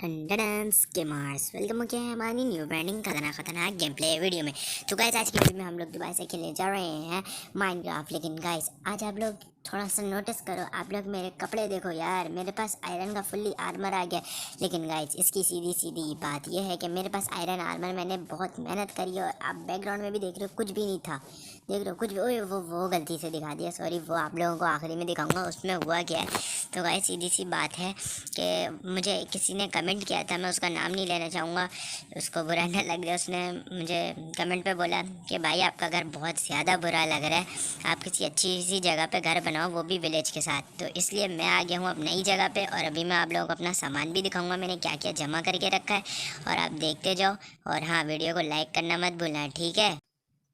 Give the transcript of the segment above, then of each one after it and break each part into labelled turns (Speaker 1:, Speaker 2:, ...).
Speaker 1: स्केमर्स welcome हो गया है हमारी न्यू ब्रांडिंग खतरनाक गेम प्ले वीडियो में। तो गाइस आज की वीडियो में हम लोग दोबारा से खेलने जा रहे हैं माइनक्राफ्ट। लेकिन गाइस आज आप लोग थोड़ा सा नोटिस करो, आप लोग मेरे कपड़े देखो यार, मेरे पास आयरन का फुल्ली आर्मर आ गया। लेकिन गाइस इसकी सीधी सीधी बात यह है कि मेरे पास आयरन आर्मर मैंने बहुत मेहनत करी और आप बैकग्राउंड में भी देख रहे हो कुछ भी नहीं था। देख रहे हो कुछ भी, ओए वो गलती से दिखा दिया, सॉरी। वो आप लोगों को आखिरी में दिखाऊंगा उसमें हुआ क्या है। तो गाइस सीधी सी बात है कि मुझे किसी ने कमेंट किया था, मैं उसका नाम नहीं लेना चाहूँगा, उसको बुरा न लग जाए। उसने मुझे कमेंट पे बोला कि भाई आपका घर बहुत ज़्यादा बुरा लग रहा है, आप किसी अच्छी सी जगह पे घर बनाओ, वो भी विलेज के साथ। तो इसलिए मैं आ गया हूँ अब नई जगह पे और अभी मैं आप लोगों को अपना सामान भी दिखाऊंगा मैंने क्या क्या जमा करके रखा है, और आप देखते जाओ। और हाँ, वीडियो को लाइक करना मत भूलना, ठीक है।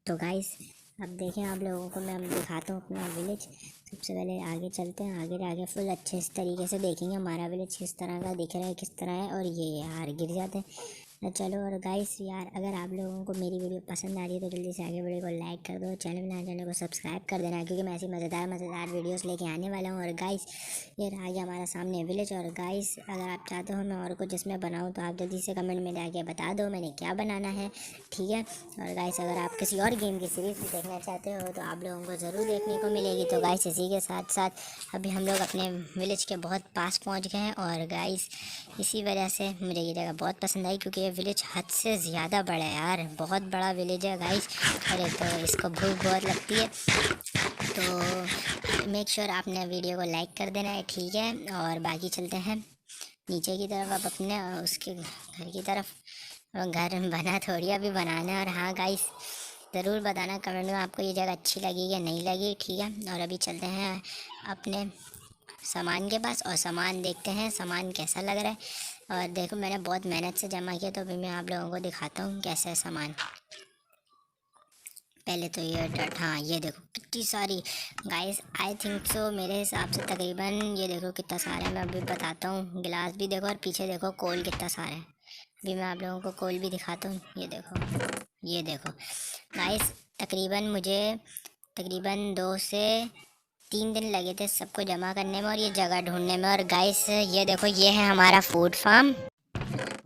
Speaker 1: तो गाइस अब देखें, आप लोगों को मैं दिखाता हूँ अपना विलेज। सबसे पहले आगे चलते हैं, आगे फुल अच्छे इस तरीके से देखेंगे हमारा विलेज किस तरह का दिख रहा है, किस तरह है। और ये यार गिर जाते हैं। चलो, और गाइस यार अगर आप लोगों को मेरी वीडियो पसंद आ रही है तो जल्दी से आगे वीडियो को लाइक कर दो, चैनल को सब्सक्राइब कर देना, क्योंकि मैं ऐसी मज़ेदार वीडियोस लेके आने वाला हूँ। और गाइस ये रहा गया हमारा सामने विलेज। और गाइस अगर आप चाहते हो मैं और कुछ इसमें बनाऊँ तो आप जल्दी से कमेंट में जाके बता दो मैंने क्या बनाना है, ठीक है। और गाइस अगर आप किसी और गेम की सीरीज़ भी देखना चाहते हो तो आप लोगों को ज़रूर देखने को मिलेगी। तो गाइस इसी के साथ साथ अभी हम लोग अपने विलेज के बहुत पास पहुँच गए हैं। और गाइस इसी वजह से मुझे ये जगह बहुत पसंद आई, क्योंकि ये विलेज हद से ज़्यादा बड़ा है यार, बहुत बड़ा विलेज है गाइस। अरे तो इसको भूख बहुत लगती है, तो मेक श्योर आपने वीडियो को लाइक कर देना है, ठीक है। और बाकी चलते हैं नीचे की तरफ, अब अपने उसके घर की तरफ। घर बना थोड़ी अभी बनाना है। और हाँ गाइस ज़रूर बताना कमेंट में आपको ये जगह अच्छी लगी या नहीं लगी, ठीक है। और अभी चलते हैं अपने सामान के पास और सामान देखते हैं सामान कैसा लग रहा है। और देखो मैंने बहुत मेहनत से जमा किया, तो अभी मैं आप लोगों को दिखाता हूँ कैसा है सामान। पहले तो ये डट, हाँ ये देखो कितनी सारी गाइस, आई थिंक सो मेरे हिसाब से तकरीबन ये देखो कितना सारा है। मैं अभी बताता हूँ। गिलास भी देखो और पीछे देखो कोल कितना सारा है। अभी मैं आप लोगों को कोल भी दिखाता हूँ। ये देखो गाइस, तकरीबन 2 से 3 दिन लगे थे सबको जमा करने में और ये जगह ढूंढने में। और गाइस ये देखो ये है हमारा फूड फार्म,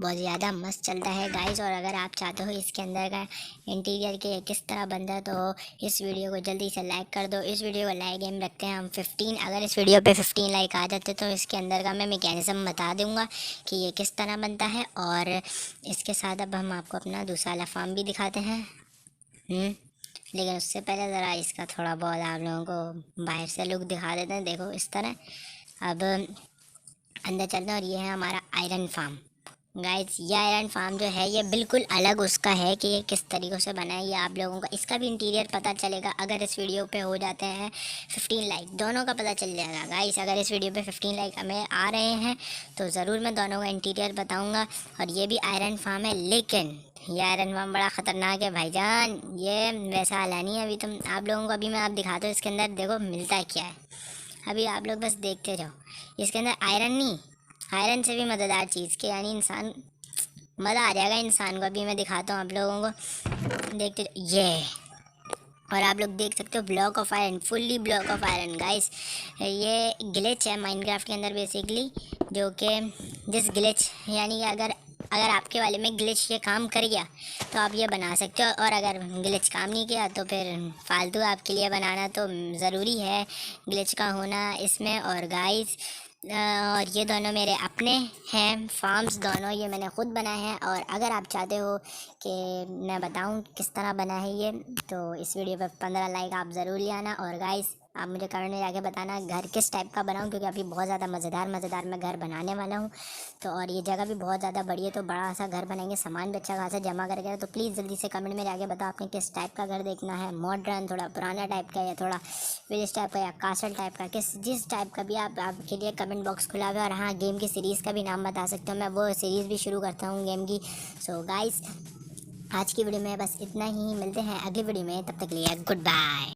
Speaker 1: बहुत ज़्यादा मस्त चलता है गाइस। और अगर आप चाहते हो इसके अंदर का इंटीरियर के किस तरह बनता है तो इस वीडियो को जल्दी से लाइक कर दो। इस वीडियो को लाइक एम रखते हैं हम 15। अगर इस वीडियो पे 15 लाइक आ जाते तो इसके अंदर का मैं मैकेनिज़्म बता दूंगा कि ये किस तरह बनता है। और इसके साथ अब हम आपको अपना दूसरा वाला फार्म भी दिखाते हैं। लेकिन उससे पहले ज़रा इसका थोड़ा बहुत आप लोगों को बाहर से लुक दिखा देते हैं। देखो इस तरह। अब अंदर चलते हैं और ये है हमारा आयरन फार्म। गाइस ये आयरन फार्म जो है ये बिल्कुल अलग उसका है कि ये किस तरीक़े से बना है, ये आप लोगों को इसका भी इंटीरियर पता चलेगा अगर इस वीडियो पे हो जाते हैं 15 लाइक, दोनों का पता चल जाएगा गाइस। अगर इस वीडियो पे 15 लाइक हमें आ रहे हैं तो ज़रूर मैं दोनों का इंटीरियर बताऊँगा। और ये भी आयरन फार्म है, लेकिन ये आयरन फार्म बड़ा ख़तरनाक है भाईजान, ये वैसा वाला नहीं है। अभी तुम आप लोगों को अभी मैं आप दिखाता हूँ इसके अंदर देखो मिलता क्या है। अभी आप लोग बस देखते जाओ। इसके अंदर आयरन नहीं, आयरन से भी मज़ेदार चीज़ के यानी इंसान, मज़ा आ जाएगा इंसान को। अभी मैं दिखाता हूँ आप लोगों को, देखते ये। और आप लोग देख सकते हो block of iron, fully block of iron guys. ये ग्लिच है माइनक्राफ्ट के अंदर बेसिकली, जो कि जिस ग्लिच यानी कि अगर आपके वाले में ग्लिच ये काम कर गया तो आप ये बना सकते हो, और अगर ग्लिच काम नहीं किया तो फिर फालतू आपके लिए बनाना तो ज़रूरी है ग्लिच का होना इसमें। और गाइस और ये दोनों मेरे अपने हैं फार्म्स, दोनों ये मैंने ख़ुद बनाए हैं। और अगर आप चाहते हो कि मैं बताऊं किस तरह बना है ये, तो इस वीडियो पर 15 लाइक आप ज़रूर ले आना। और गाइस आप मुझे कमेंट में जाके बताना घर किस टाइप का बनाऊं, क्योंकि अभी बहुत ज़्यादा मज़ेदार मैं घर बनाने वाला हूं। तो और ये जगह भी बहुत ज़्यादा बड़ी है, तो बड़ा सा घर बनाएंगे, सामान भी अच्छा खासा जमा करके। तो प्लीज़ जल्दी से कमेंट में जाके बताओ आपने किस टाइप का घर देखना है, मॉडर्न, थोड़ा पुराना टाइप का, या थोड़ा विलेज टाइप का, या कासल टाइप का, जिस टाइप का भी आपके लिए कमेंट बॉक्स खुला हुआ है। और हाँ, गेम की सीरीज़ का भी नाम बता सकते हो, मैं वो सीरीज़ भी शुरू करता हूँ गेम की। सो गाइस आज की वीडियो में बस इतना ही, मिलते हैं अगली वीडियो में, तब तक के लिए गुड बाय।